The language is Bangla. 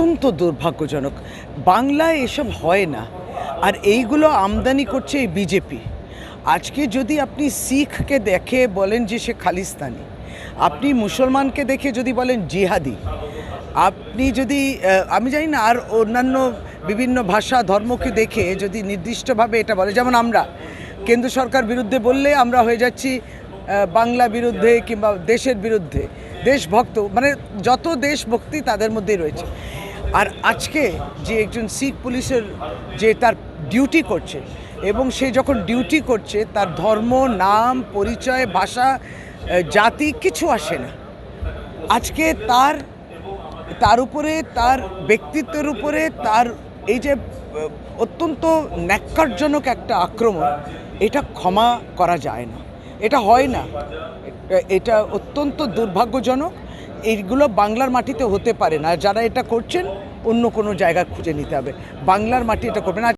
অত্যন্ত দুর্ভাগ্যজনক। বাংলায় এসব হয় না, আর এইগুলো আমদানি করছে এই বিজেপি। আজকে যদি আপনি শিখকে দেখে বলেন যে সে খালিস্তানি, আপনি মুসলমানকে দেখে যদি বলেন জিহাদি, আপনি যদি আমি জানি না আর অন্যান্য বিভিন্ন ভাষা ধর্মকে দেখে যদি নির্দিষ্টভাবে এটা বলে, যেমন আমরা কেন্দ্র সরকার বিরুদ্ধে বললে আমরা হয়ে যাচ্ছি বাংলা বিরুদ্ধে কিংবা দেশের বিরুদ্ধে, দেশভক্ত, মানে যত দেশভক্তি তাদের মধ্যেই রয়েছে। আর আজকে যে একজন শিখ পুলিশের যে তার ডিউটি করছে, এবং সে যখন ডিউটি করছে তার ধর্ম, নাম, পরিচয়, ভাষা, জাতি কিছু আসে না। আজকে তার উপরে, তার ব্যক্তিত্বের উপরে, তার এই যে অত্যন্ত ন্যাক্কারজনক একটা আক্রমণ, এটা ক্ষমা করা যায় না, এটা হয় না, এটা অত্যন্ত দুর্ভাগ্যজনক। এইগুলো বাংলার মাটিতে হতে পারে না। যারা এটা করছেন অন্য কোনো জায়গা খুঁজে নিতে হবে, বাংলার মাটি এটা করবে না।